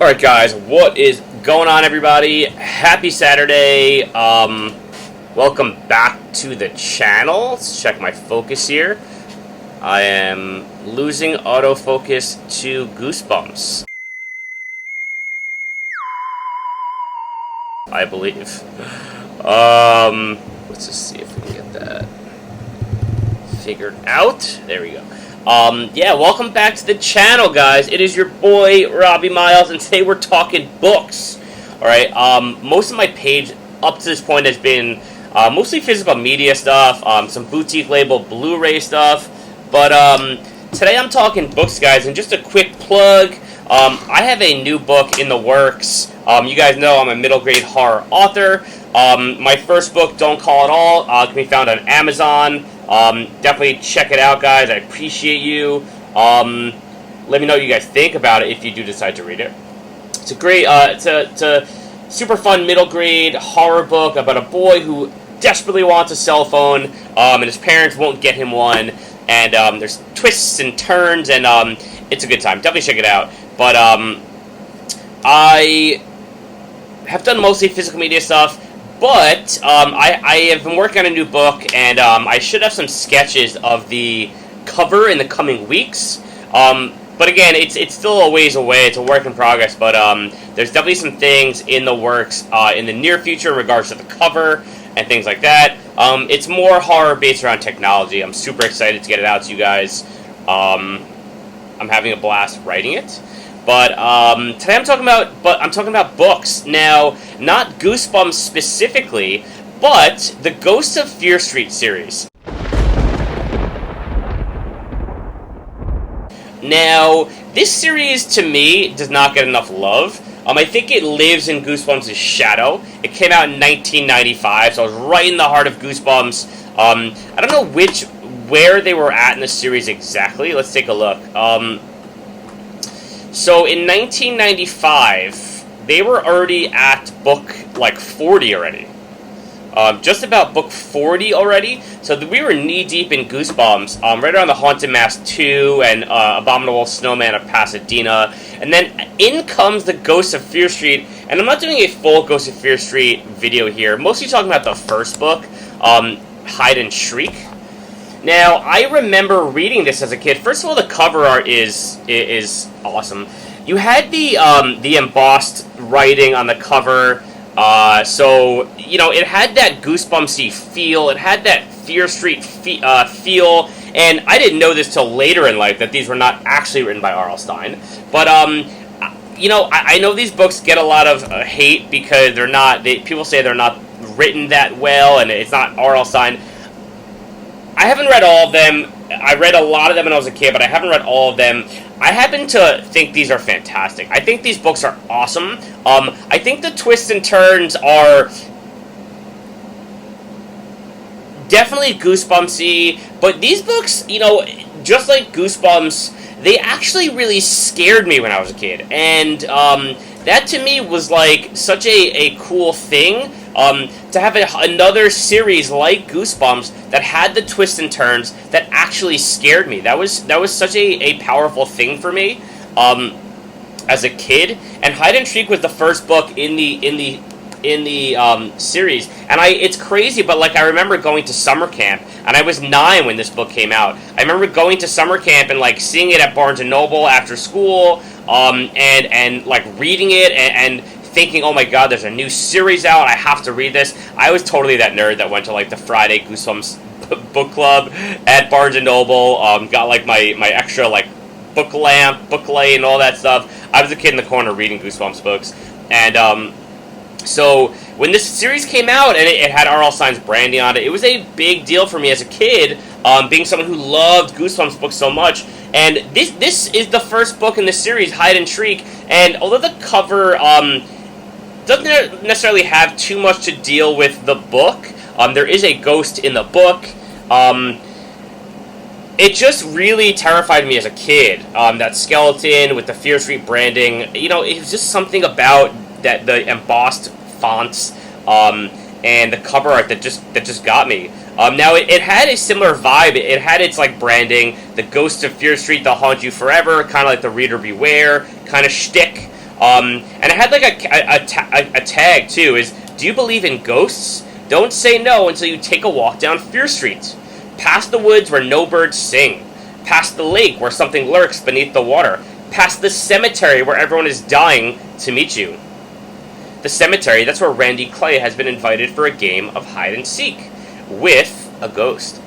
Alright guys, what is going on everybody? Happy Saturday. Welcome back to the channel. Let's check my focus here. I am losing autofocus to Goosebumps, I believe. Let's just see if we can get that figured out. There we go. Yeah, welcome back to the channel, guys. It is your boy, Robbie Miles, and today we're talking books. Alright, most of my page up to this point has been mostly physical media stuff, some boutique label Blu-ray stuff, but today I'm talking books, guys, and just a quick plug. I have a new book in the works. You guys know I'm a middle grade horror author. My first book, Don't Call It All, can be found on Amazon. Definitely check it out, guys. I appreciate you. Let me know what you guys think about it if you do decide to read it. It's a great, it's a super fun middle grade horror book about a boy who desperately wants a cell phone, and his parents won't get him one. And there's twists and turns, and it's a good time. Definitely check it out. But I have done mostly physical media stuff. But I have been working on a new book, and I should have some sketches of the cover in the coming weeks. But again, it's still a ways away. It's a work in progress. But there's definitely some things in the works in the near future in regards to the cover and things like that. It's more horror based around technology. I'm super excited to get it out to you guys. I'm having a blast writing it. But today I'm talking about books. Now, not Goosebumps specifically, but the Ghosts of Fear Street series. Now, this series to me does not get enough love. I think it lives in Goosebumps' shadow. It came out in 1995, so I was right in the heart of Goosebumps. I don't know where they were at in the series exactly. Let's take a look. So in 1995, they were already at book like 40 already. Just about book 40 already. So we were knee deep in Goosebumps, right around the Haunted Mask 2 and Abominable Snowman of Pasadena. And then in comes the Ghosts of Fear Street. And I'm not doing a full Ghosts of Fear Street video here. Mostly talking about the first book, Hide and Shriek. Now, I remember reading this as a kid. First of all, the cover art is awesome. You had the embossed writing on the cover, so, you know, it had that Goosebumpsy feel. It had that Fear Street feel, and I didn't know this till later in life, that these were not actually written by R.L. Stine. But, you know, I know these books get a lot of hate because people say they're not written that well, and it's not R.L. Stine. I haven't read all of them. I read a lot of them when I was a kid, but I haven't read all of them. I happen to think these are fantastic. I think these books are awesome. I think the twists and turns are definitely Goosebumpsy, but these books, you know, just like Goosebumps, they actually really scared me when I was a kid. And that to me was like such a cool thing. To have another series like Goosebumps that had the twists and turns that actually scared me. That was such a powerful thing for me as a kid. And Hide and Shriek was the first book in the series. And it's crazy, but like I remember going to summer camp, and I was 9 when this book came out. I remember going to summer camp and like seeing it at Barnes and Noble after school, and like reading it and thinking, oh my god, there's a new series out, I have to read this. I was totally that nerd that went to like the Friday Goosebumps book club at Barnes & Noble, got like my extra like book lamp, book light, and all that stuff. I was a kid in the corner reading Goosebumps books. And so when this series came out and it had R.L. Stine's branding on it, it was a big deal for me as a kid, being someone who loved Goosebumps books so much. And this is the first book in the series, Hide and Shriek, and although the cover doesn't necessarily have too much to deal with the book, there is a ghost in the book. It just really terrified me as a kid. That skeleton with the Fear Street branding, you know, it was just something about that, the embossed fonts, and the cover art that just got me. Now, it had a similar vibe. It had its, like, branding, the Ghosts of Fear Street, they'll haunt you forever, kind of like the Reader Beware kind of shtick. And it had like a tag too. Is, do you believe in ghosts? Don't say no until you take a walk down Fear Street. Past the woods where no birds sing. Past the lake where something lurks beneath the water. Past the cemetery where everyone is dying to meet you. The cemetery, that's where Randy Clay has been invited for a game of hide and seek with a ghost.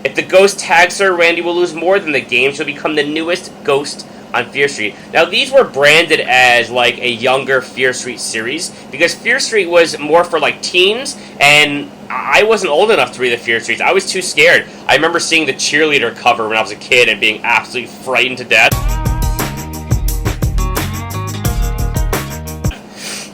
If the ghost tags her, Randy will lose more than the game. She'll become the newest ghost on Fear Street. Now, these were branded as like a younger Fear Street series because Fear Street was more for like teens, and I wasn't old enough to read the Fear Streets. I was too scared. I remember seeing the cheerleader cover when I was a kid and being absolutely frightened to death.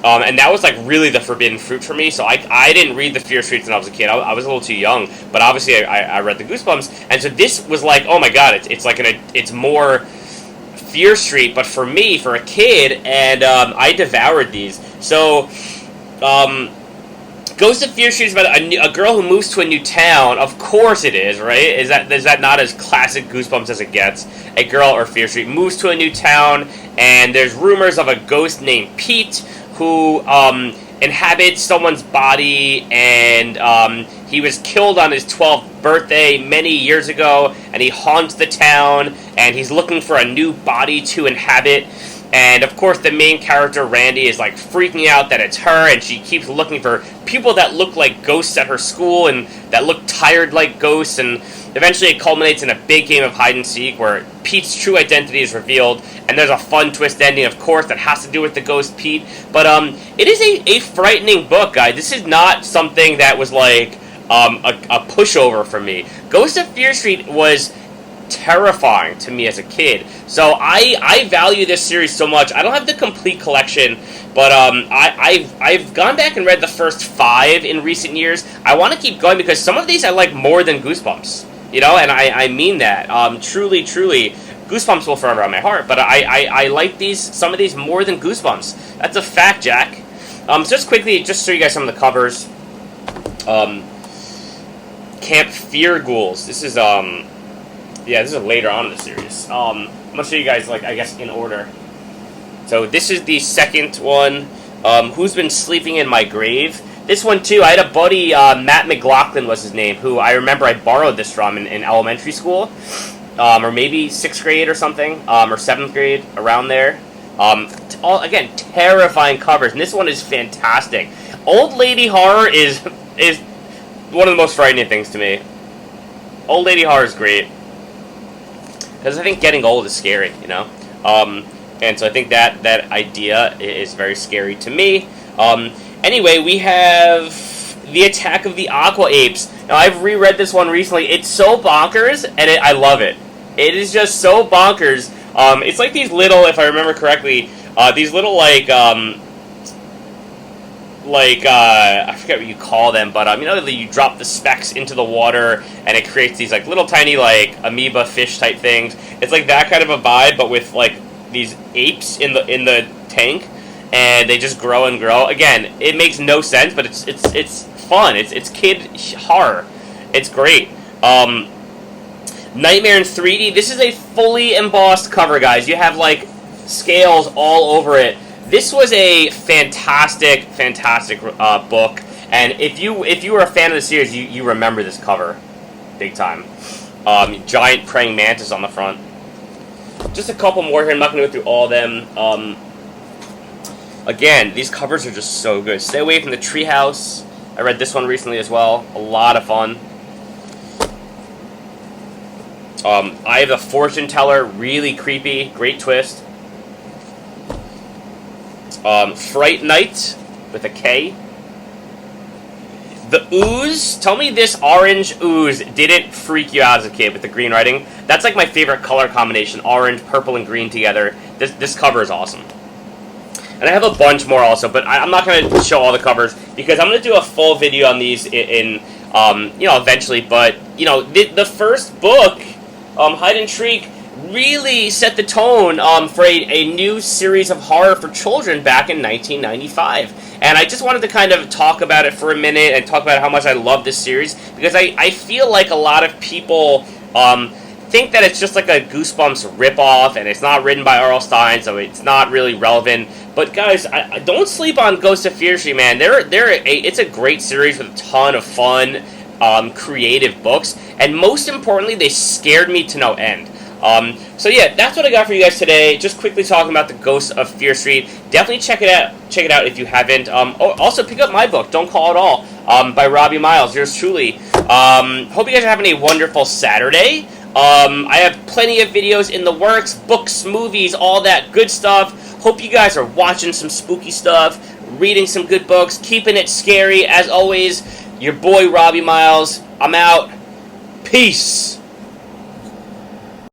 And that was like really the forbidden fruit for me. So I didn't read the Fear Streets when I was a kid. I was a little too young, but obviously I read the Goosebumps, and so this was like, oh my god, it's like it's more Fear Street, but for me, for a kid, and I devoured these. So, Ghost of Fear Street is about a girl who moves to a new town. Of course it is, right? Is that not as classic Goosebumps as it gets? A girl, or Fear Street, moves to a new town, and there's rumors of a ghost named Pete who inhabits someone's body, and he was killed on his 12th birthday many years ago, and he haunts the town, and he's looking for a new body to inhabit. And of course the main character, Randy, is like freaking out that it's her, and she keeps looking for people that look like ghosts at her school and that look tired like ghosts, and eventually it culminates in a big game of hide and seek where Pete's true identity is revealed, and there's a fun twist ending, of course, that has to do with the ghost Pete. But it is a frightening book, guys. This is not something that was like a pushover for me. Ghost of Fear Street was terrifying to me as a kid. So I value this series so much. I don't have the complete collection, but I've gone back and read the first 5 in recent years. I want to keep going because some of these I like more than Goosebumps. You know, and I mean that. Truly, Goosebumps will forever on my heart, but I like some of these more than Goosebumps. That's a fact, Jack. So just quickly, just show you guys some of the covers. Camp Fear Ghouls. This is this is later on in the series. I'm gonna show you guys, like, I guess in order. So this is the second one. Who's Been Sleeping in My Grave? This one too, I had a buddy, Matt McLaughlin was his name, who I remember I borrowed this from in elementary school, or maybe 6th grade or something, or 7th grade, around there. Again, terrifying covers, and this one is fantastic. Old lady horror is one of the most frightening things to me. Old lady horror is great, because I think getting old is scary, you know? And so I think that idea is very scary to me. Anyway, we have The Attack of the Aqua Apes. Now, I've reread this one recently. It's so bonkers, and I love it. It is just so bonkers. It's like these little, if I remember correctly, these little, I forget what you call them, but, you know, you drop the specks into the water, and it creates these, like, little tiny, like, amoeba fish type things. It's like that kind of a vibe, but with, like, these apes in the tank, and they just grow and grow. Again, it makes no sense, but it's fun. It's kid horror. It's great. Nightmare in 3D. This is a fully embossed cover, guys. You have, like, scales all over it. This was a fantastic book, and if you were a fan of the series, you remember this cover big time. Giant praying mantis on the front. Just a couple more here. I'm not going to go through all of them. Again, these covers are just so good. Stay Away from the Treehouse. I read this one recently as well. A lot of fun. Eye of the Fortune Teller. Really creepy. Great twist. Fright Night with a K. The Ooze. Tell me this orange ooze didn't freak you out as a kid with the green writing. That's like my favorite color combination. Orange, purple, and green together. This cover is awesome. And I have a bunch more also, but I'm not going to show all the covers because I'm going to do a full video on these in eventually. But, you know, the first book, Hide and Shriek, really set the tone for a new series of horror for children back in 1995. And I just wanted to kind of talk about it for a minute and talk about how much I love this series, because I feel like a lot of people think that it's just like a Goosebumps ripoff, and it's not written by R.L. Stine, so it's not really relevant. But guys, I don't sleep on Ghost of Fear Street, man. It's a great series with a ton of fun, creative books, and most importantly, they scared me to no end. So yeah, that's what I got for you guys today. Just quickly talking about the Ghost of Fear Street. Definitely check it out. Check it out if you haven't. Also pick up my book, Don't Call It All, by Robbie Miles. Yours truly. Hope you guys are having a wonderful Saturday. I have plenty of videos in the works, books, movies, all that good stuff. Hope you guys are watching some spooky stuff, reading some good books, keeping it scary. As always, your boy Robbie Miles. I'm out. Peace.